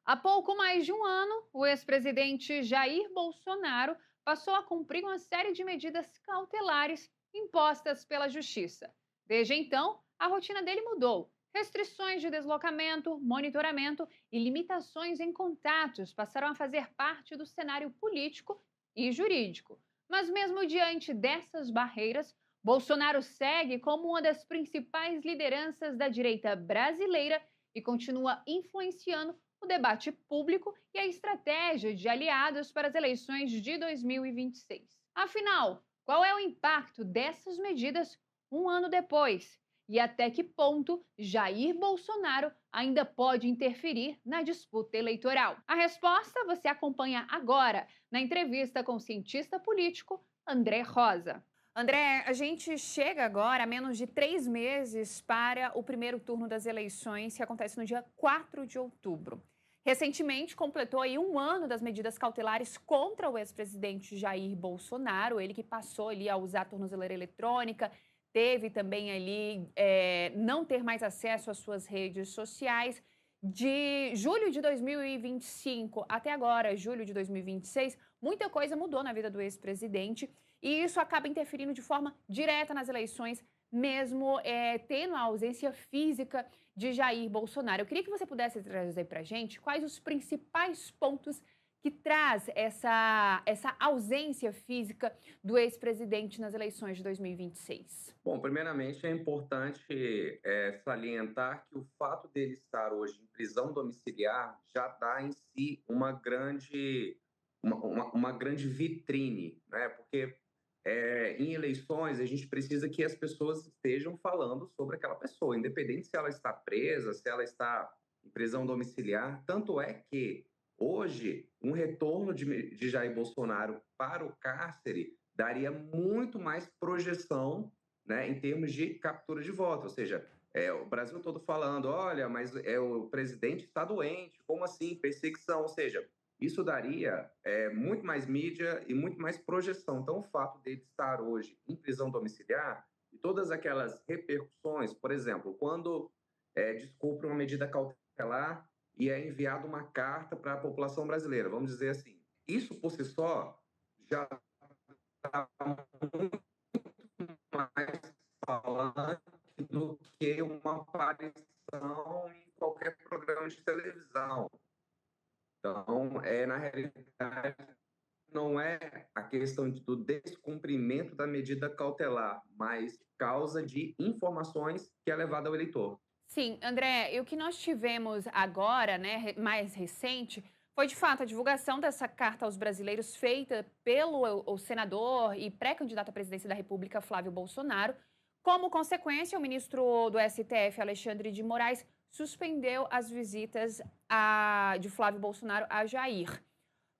Há pouco mais de um ano, o ex-presidente Jair Bolsonaro passou a cumprir uma série de medidas cautelares impostas pela Justiça. Desde então, a rotina dele mudou. Restrições de deslocamento, monitoramento e limitações em contatos passaram a fazer parte do cenário político e jurídico. Mas, mesmo diante dessas barreiras, Bolsonaro segue como uma das principais lideranças da direita brasileira e continua influenciando o debate público e a estratégia de aliados para as eleições de 2026. Afinal, qual é o impacto dessas medidas um ano depois? E até que ponto Jair Bolsonaro ainda pode interferir na disputa eleitoral? A resposta você acompanha agora na entrevista com o cientista político André Rosa. André, a gente chega agora a menos de 3 meses para o primeiro turno das eleições, que acontece no dia 4 de outubro. Recentemente, completou aí um ano das medidas cautelares contra o ex-presidente Jair Bolsonaro, ele que passou ali a usar a tornozeleira eletrônica, teve também ali não ter mais acesso às suas redes sociais. De julho de 2025 até agora, julho de 2026, muita coisa mudou na vida do ex-presidente e isso acaba interferindo de forma direta nas eleições, mesmo tendo a ausência física de Jair Bolsonaro. Eu queria que você pudesse trazer para a gente quais os principais pontos que traz essa ausência física do ex-presidente nas eleições de 2026. Bom, primeiramente é importante salientar que o fato dele estar hoje em prisão domiciliar já dá em si uma grande vitrine, né? Porque em eleições a gente precisa que as pessoas estejam falando sobre aquela pessoa, independente se ela está presa, se ela está em prisão domiciliar. Tanto é que hoje um retorno de Jair Bolsonaro para o cárcere daria muito mais projeção, né, em termos de captura de voto, ou seja, o Brasil todo falando, olha, mas o presidente está doente, como assim, perseguição, ou seja, isso daria muito mais mídia e muito mais projeção. Então, o fato dele estar hoje em prisão domiciliar e todas aquelas repercussões, por exemplo, quando descumpre uma medida cautelar e é enviada uma carta para a população brasileira, vamos dizer assim, isso por si só já está muito mais falante do que uma aparição em qualquer programa de televisão. Então, na realidade, não é a questão do descumprimento da medida cautelar, mas causa de informações que é levada ao eleitor. Sim, André, e o que nós tivemos agora, né, mais recente, foi de fato a divulgação dessa carta aos brasileiros feita pelo o senador e pré-candidato à presidência da República, Flávio Bolsonaro. Como consequência, o ministro do STF, Alexandre de Moraes, suspendeu as visitas de Flávio Bolsonaro a Jair.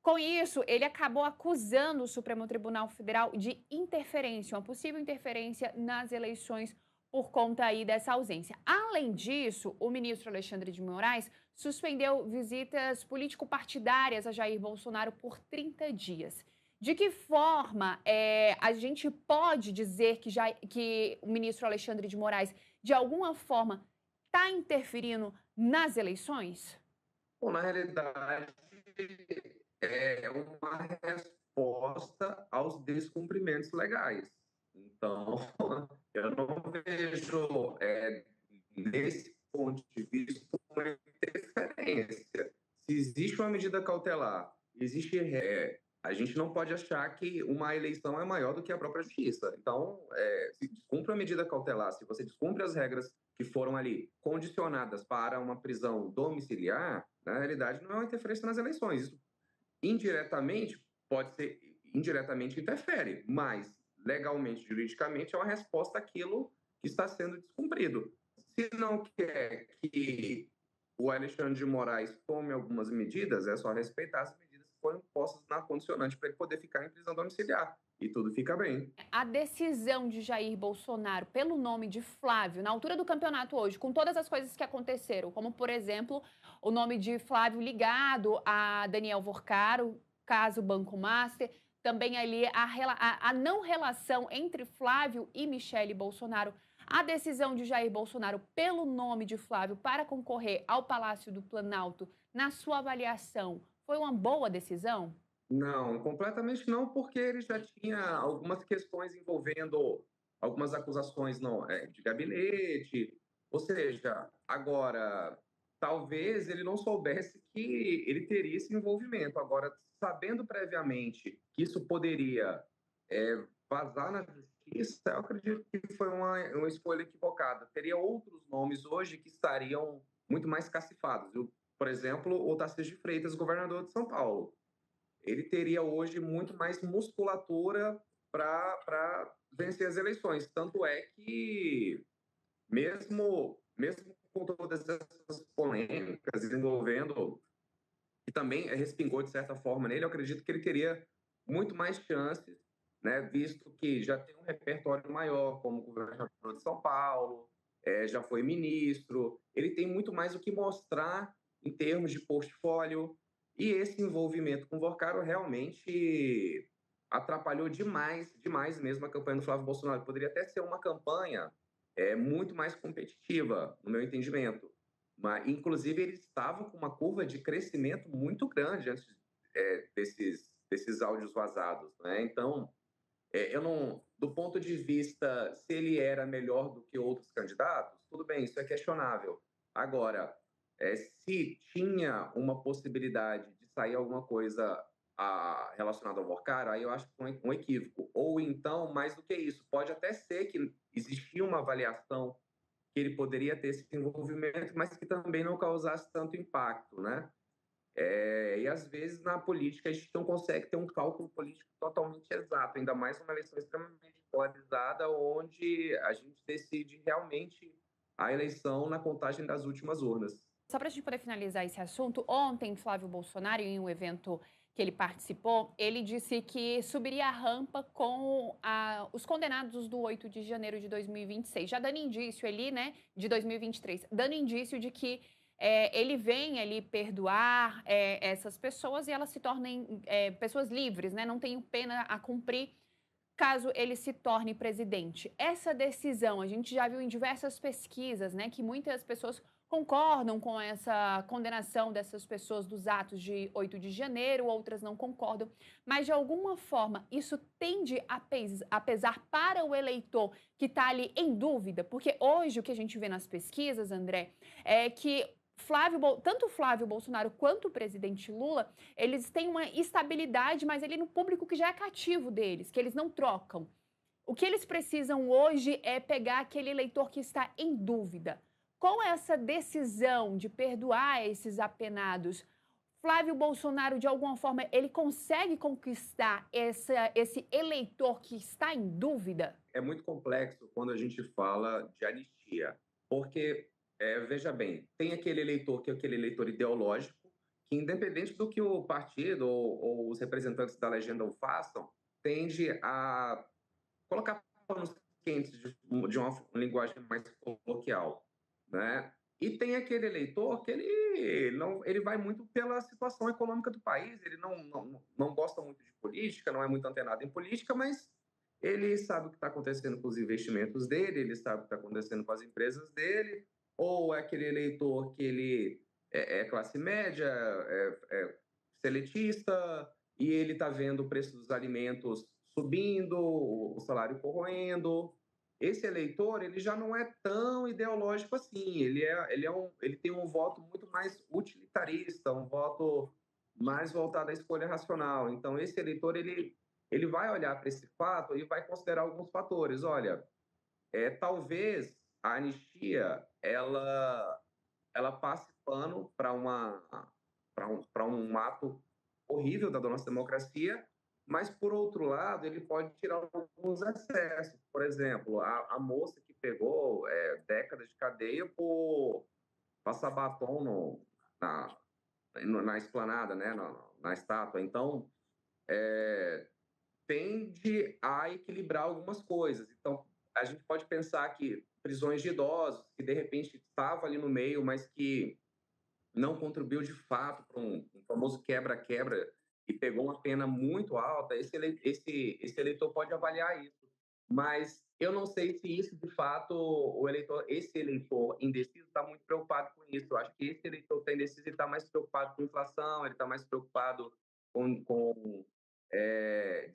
Com isso, ele acabou acusando o Supremo Tribunal Federal de interferência, uma possível interferência nas eleições por conta aí dessa ausência. Além disso, o ministro Alexandre de Moraes suspendeu visitas político-partidárias a Jair Bolsonaro por 30 dias. De que forma a gente pode dizer que o ministro Alexandre de Moraes, de alguma forma, está interferindo nas eleições? Bom, na realidade, é uma resposta aos descumprimentos legais. Então, eu não vejo, nesse ponto de vista, uma interferência. Se existe uma medida cautelar, existe. A gente não pode achar que uma eleição é maior do que a própria justiça. Então, se descumpre a medida cautelar, se você descumpre as regras que foram ali condicionadas para uma prisão domiciliar, na realidade não é uma interferência nas eleições. Isso indiretamente pode ser, indiretamente interfere, mas legalmente, juridicamente é uma resposta àquilo que está sendo descumprido. Se não quer que o Alexandre de Moraes tome algumas medidas, é só respeitar as medidas que foram postas na condicionante para ele poder ficar em prisão domiciliar. E tudo fica bem. A decisão de Jair Bolsonaro pelo nome de Flávio, na altura do campeonato hoje, com todas as coisas que aconteceram, como, por exemplo, o nome de Flávio ligado a Daniel Vorcaro, caso Banco Master, também ali a não relação entre Flávio e Michele Bolsonaro, A decisão de Jair Bolsonaro pelo nome de Flávio para concorrer ao Palácio do Planalto, na sua avaliação, foi uma boa decisão? Não, completamente não, porque ele já tinha algumas questões envolvendo algumas acusações de gabinete, ou seja, agora, talvez ele não soubesse que ele teria esse envolvimento. Agora, sabendo previamente que isso poderia vazar na justiça, eu acredito que foi uma escolha equivocada. Teria outros nomes hoje que estariam muito mais cacifados. Por exemplo, o Tarcísio de Freitas, governador de São Paulo, ele teria hoje muito mais musculatura para vencer as eleições. Tanto é que, mesmo com todas essas polêmicas envolvendo, que também respingou de certa forma nele, eu acredito que ele teria muito mais chances, né, visto que já tem um repertório maior como governador de São Paulo, já foi ministro, ele tem muito mais o que mostrar em termos de portfólio, e esse envolvimento com o Vorcaro realmente atrapalhou demais, demais mesmo a campanha do Flávio Bolsonaro. Poderia até ser uma campanha muito mais competitiva, no meu entendimento. Mas, inclusive, eles estavam com uma curva de crescimento muito grande antes desses áudios vazados, né? Então, eu não, do ponto de vista se ele era melhor do que outros candidatos, tudo bem, isso é questionável. Agora, se tinha uma possibilidade de sair alguma coisa relacionada ao Vorcaro, aí eu acho que um equívoco. Ou então, mais do que isso, pode até ser que existia uma avaliação que ele poderia ter esse envolvimento, mas que também não causasse tanto impacto, né? E às vezes na política a gente não consegue ter um cálculo político totalmente exato, ainda mais numa eleição extremamente polarizada, onde a gente decide realmente a eleição na contagem das últimas urnas. Só para a gente poder finalizar esse assunto, ontem Flávio Bolsonaro, em um evento que ele participou, ele disse que subiria a rampa com os condenados do 8 de janeiro de 2026, já dando indício ali, né, de 2023, dando indício de que ele vem ali perdoar essas pessoas e elas se tornem pessoas livres, né, não tem pena a cumprir caso ele se torne presidente. Essa decisão, a gente já viu em diversas pesquisas, né, que muitas pessoas concordam com essa condenação dessas pessoas dos atos de 8 de janeiro, outras não concordam, mas de alguma forma isso tende a pesar para o eleitor que está ali em dúvida, porque hoje o que a gente vê nas pesquisas, André, é que tanto Flávio Bolsonaro quanto o presidente Lula, eles têm uma estabilidade, mas ele no público que já é cativo deles, que eles não trocam. O que eles precisam hoje é pegar aquele eleitor que está em dúvida. Com essa decisão de perdoar esses apenados, Flávio Bolsonaro, de alguma forma, ele consegue conquistar esse eleitor que está em dúvida? É muito complexo quando a gente fala de anistia, porque, veja bem, tem aquele eleitor que é aquele eleitor ideológico, que independente do que o partido ou os representantes da legenda o façam, tende a colocar panos quentes de uma linguagem mais coloquial, né? E tem aquele eleitor que ele vai muito pela situação econômica do país, ele não gosta muito de política, não é muito antenado em política, mas ele sabe o que está acontecendo com os investimentos dele, ele sabe o que está acontecendo com as empresas dele, ou é aquele eleitor que ele é classe média, seletista, e ele está vendo o preço dos alimentos subindo, o salário corroendo. Esse eleitor ele já não é tão ideológico assim, ele tem um voto muito mais utilitarista, um voto mais voltado à escolha racional. Então, esse eleitor ele vai olhar para esse fato e vai considerar alguns fatores. Olha, talvez a anistia ela passe pano para um ato horrível da nossa democracia, mas, por outro lado, ele pode tirar alguns excessos. Por exemplo, a moça que pegou décadas de cadeia por passar batom na, na esplanada, né, na estátua. Então, tende a equilibrar algumas coisas. Então, a gente pode pensar que prisões de idosos, que de repente estava ali no meio, mas que não contribuiu de fato para um famoso quebra-quebra e pegou uma pena muito alta, esse eleitor pode avaliar isso. Mas eu não sei se isso, de fato, esse eleitor indeciso está muito preocupado com isso. Eu acho que esse eleitor que está indeciso está mais preocupado com inflação, ele está mais preocupado com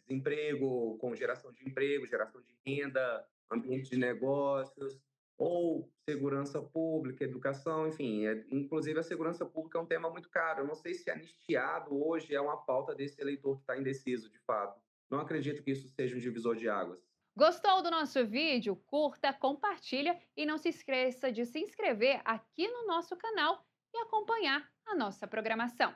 desemprego, com geração de emprego, geração de renda, ambiente de negócios, ou segurança pública, educação, enfim. Inclusive, a segurança pública é um tema muito caro. Eu não sei se anistiado hoje é uma pauta desse eleitor que está indeciso, de fato. Não acredito que isso seja um divisor de águas. Gostou do nosso vídeo? Curta, compartilha e não se esqueça de se inscrever aqui no nosso canal e acompanhar a nossa programação.